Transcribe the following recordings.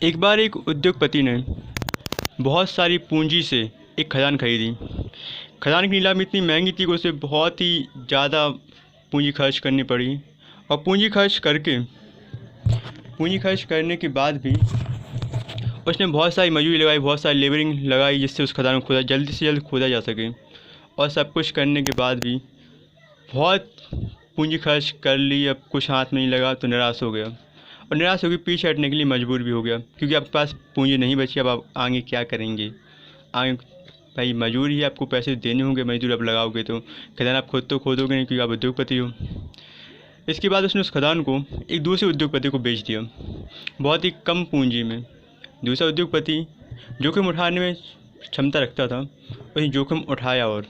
एक बार एक उद्योगपति ने बहुत सारी पूंजी से एक खदान खरीदी। खदान की नीलामी इतनी महंगी थी कि उसे बहुत ही ज़्यादा पूंजी खर्च करनी पड़ी और पूंजी खर्च करने के बाद भी उसने बहुत सारी मजदूरी लगाई, बहुत सारी लेबरिंग लगाई जिससे उस खदान को खोदा जल्दी से जल्द खोदा जा सके। और सब कुछ करने के बाद भी बहुत पूंजी खर्च कर ली, अब कुछ हाथ में नहीं लगा तो निराश हो गया और निराश होकर पीछे हटने के लिए मजबूर भी हो गया क्योंकि आपके पास पूंजी नहीं बची। अब आप आगे क्या करेंगे? आगे भाई मजदूरी है, आपको पैसे देने होंगे, मजदूर आप लगाओगे तो खदान आप खुद तो खोदोगे नहीं क्योंकि आप उद्योगपति हो। इसके बाद उसने उस खदान को एक दूसरे उद्योगपति को बेच दिया बहुत ही कम पूंजी में। दूसरा उद्योगपति जोखिम उठाने में क्षमता रखता था, वही जोखिम उठाया और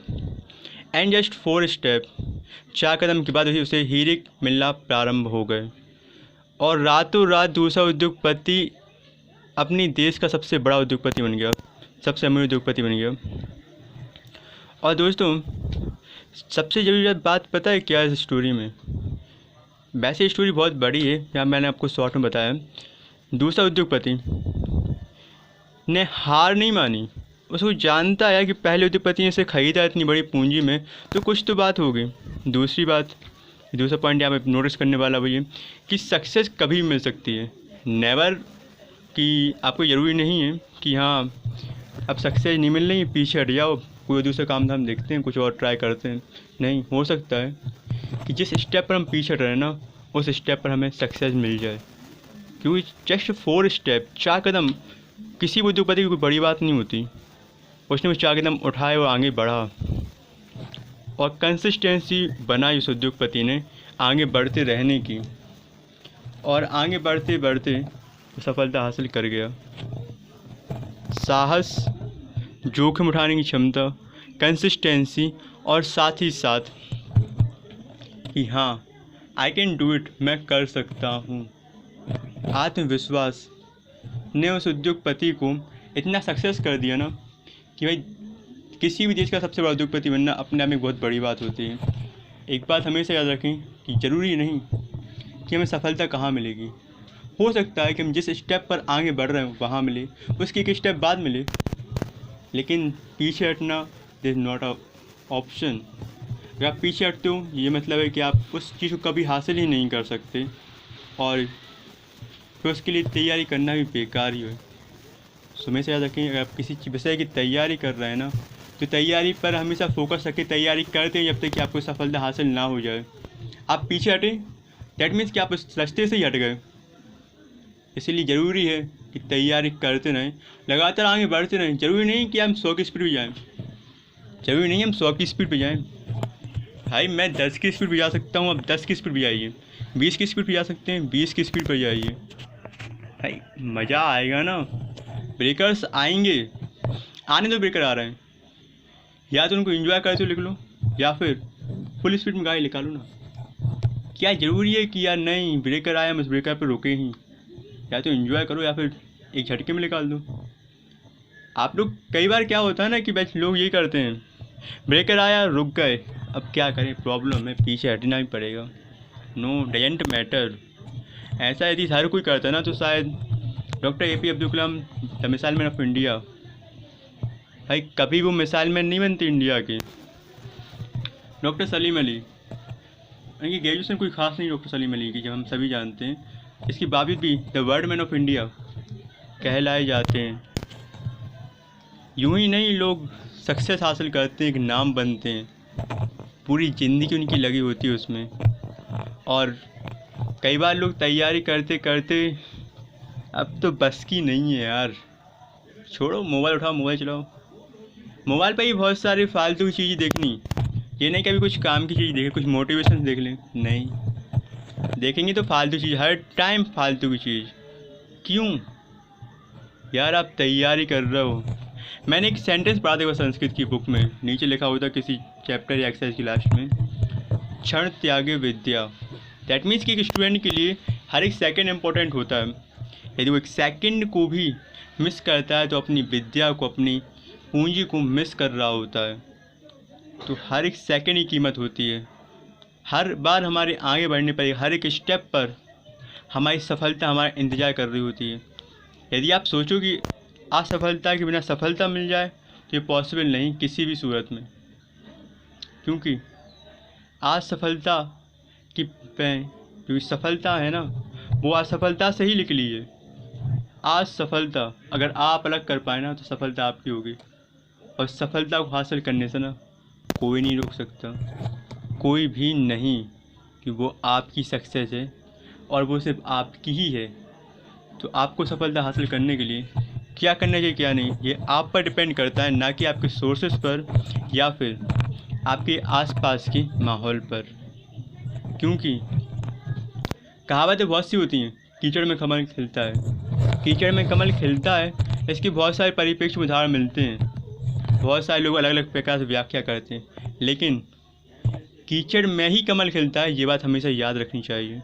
एंड जस्ट 4 स्टेप 4 कदम के बाद उसे हीरे मिलना प्रारंभ हो गए और रातों रात दूसरा उद्योगपति अपनी देश का सबसे बड़ा उद्योगपति बन गया, सबसे अमीर उद्योगपति बन गया। और दोस्तों सबसे ज़रूरी बात पता है क्या है इस स्टोरी में? वैसे स्टोरी बहुत बड़ी है, यहाँ मैंने आपको शॉर्ट में बताया। दूसरा उद्योगपति ने हार नहीं मानी, उसको जानता है कि पहले उद्योगपति ने इसे खरीदा इतनी बड़ी पूंजी में तो कुछ तो बात होगी। दूसरा पॉइंट यहाँ पे नोटिस करने वाला वही है कि सक्सेस कभी भी मिल सकती है। नेवर कि आपको ज़रूरी नहीं है कि हाँ अब सक्सेस नहीं मिल रही है पीछे हट जाओ, कोई दूसरा काम धाम देखते हैं, कुछ और ट्राई करते हैं। नहीं, हो सकता है कि जिस स्टेप पर हम पीछे हट रहे हैं ना उस स्टेप पर हमें सक्सेस मिल जाए, क्योंकि जस्ट 4 स्टेप 4 कदम किसी भी उद्योगपति की कोई बड़ी बात नहीं होती। उसने वो 4 कदम उठाए और आगे बढ़ा और कंसिस्टेंसी बनाई उस उद्योगपति ने आगे बढ़ते रहने की और आगे बढ़ते बढ़ते सफलता हासिल कर गया। साहस, जोखिम उठाने की क्षमता, कंसिस्टेंसी और साथ ही साथ कि हाँ आई कैन डू इट, मैं कर सकता हूँ, आत्मविश्वास ने उस उद्योगपति को इतना सक्सेस कर दिया ना कि भाई किसी भी देश का सबसे बड़ा उद्योगपति बनना अपने आप में बहुत बड़ी बात होती है। एक बात हमेशा याद रखें कि ज़रूरी नहीं कि हमें सफलता कहाँ मिलेगी। हो सकता है कि हम जिस स्टेप पर आगे बढ़ रहे हैं वहाँ मिले, उसके एक स्टेप बाद मिले, लेकिन पीछे हटना दिस नॉट अ ऑप्शन। अगर आप पीछे हटते हो ये मतलब है कि आप उस चीज़ को कभी हासिल ही नहीं कर सकते और फिर उसके लिए तैयारी करना भी बेकार ही है। हमेशा याद रखें, अगर आप किसी विषय की तैयारी कर रहे हैं ना तो तैयारी पर हमेशा फोकस रखें, तैयारी करते हैं जब तक कि आपको सफलता हासिल ना हो जाए। आप पीछे हटें दैट मीन्स कि आप उस रास्ते से ही हट गए। इसीलिए ज़रूरी है कि तैयारी करते रहें, लगातार आगे बढ़ते रहें। ज़रूरी नहीं कि हम 100 की स्पीड पर जाएँ, ज़रूरी नहीं हम 100 की स्पीड पर जाएँ। भाई मैं 10 की स्पीड पर जा सकता हूँ, अब 10 की स्पीड पर जाइए। 20 की स्पीड पर जा सकते हैं, 20 की स्पीड पर जाइए। भाई मज़ा आएगा ना। ब्रेकर्स आएंगे, आने दो, ब्रेकर आ रहे हैं, या तो उनको एंजॉय करते हो लिख लो या फिर फुल स्पीड में गाड़ी निकालो ना। क्या ज़रूरी है कि यार नहीं ब्रेकर आया हम उस ब्रेकर पर रुके ही? या तो एंजॉय करो या फिर एक झटके में निकाल दो। आप लोग कई बार क्या होता है ना कि बस लोग यही करते हैं, ब्रेकर आया रुक गए, अब क्या करें, प्रॉब्लम है, पीछे हटना ही पड़ेगा। No doesn't matter. ऐसा यदि हर कोई करता है ना तो शायद doctor APJ Abdul Kalam the missile man of India, भाई कभी वो मिसाइल मैन नहीं बनती इंडिया के। डॉक्टर सलीम अली, उनकी ग्रेजुएशन कोई खास नहीं डॉक्टर सलीम अली की, जब हम सभी जानते हैं, इसके बावजूद भी the world man of India कहलाए जाते हैं। यूं ही नहीं लोग सक्सेस हासिल करते हैं, एक नाम बनते हैं, पूरी ज़िंदगी उनकी लगी होती है उसमें। और कई बार लोग तैयारी करते करते अब तो बस की नहीं है यार, छोड़ो, मोबाइल उठाओ, मोबाइल चलाओ। मोबाइल पर ही बहुत सारी फालतू की चीज़ें देखनी, ये नहीं कभी कुछ काम की चीज़ देखें, कुछ मोटिवेशन देख लें, नहीं देखेंगे तो फालतू चीज़, हर टाइम फालतू की चीज़। क्यों यार, आप तैयारी कर रहे हो। मैंने एक सेंटेंस पढ़ा देखा संस्कृत की बुक में, नीचे लिखा होता किसी चैप्टर या एक्सरसाइज की लास्ट में, क्षण त्यागे विद्या। दैट मीन्स कि एक स्टूडेंट के लिए हर एक सेकंड इम्पोर्टेंट होता है। यदि वो एक सेकंड को भी मिस करता है तो अपनी विद्या को, अपनी पूंजी को मिस कर रहा होता है। तो हर एक सेकंड की कीमत होती है। हर बार हमारे आगे बढ़ने पर, हर एक स्टेप पर हमारी सफलता हमारा इंतज़ार कर रही होती है। यदि आप सोचो कि असफलता के बिना सफलता मिल जाए तो ये पॉसिबल नहीं किसी भी सूरत में, क्योंकि असफलता की जो सफलता है ना वो असफलता से ही निकली है। आज सफलता अगर आप अलग कर पाए ना तो सफलता आपकी होगी, और सफलता को हासिल करने से ना कोई नहीं रोक सकता, कोई भी नहीं, कि वो आपकी सक्सेस है और वो सिर्फ आपकी ही है। तो आपको सफलता हासिल करने के लिए क्या करना चाहिए क्या नहीं, ये आप पर डिपेंड करता है, ना कि आपके सोर्सेस पर या फिर आपके आसपास के माहौल पर। क्योंकि कहावतें बहुत सी होती हैं, कीचड़ में कमल खिलता है, कीचड़ में कमल खिलता है, इसके बहुत सारे परिप्रेक्ष्य उदाहरण मिलते हैं, बहुत सारे लोग अलग अलग प्रकार से व्याख्या करते हैं, लेकिन कीचड़ में ही कमल खिलता है ये बात हमेशा याद रखनी चाहिए।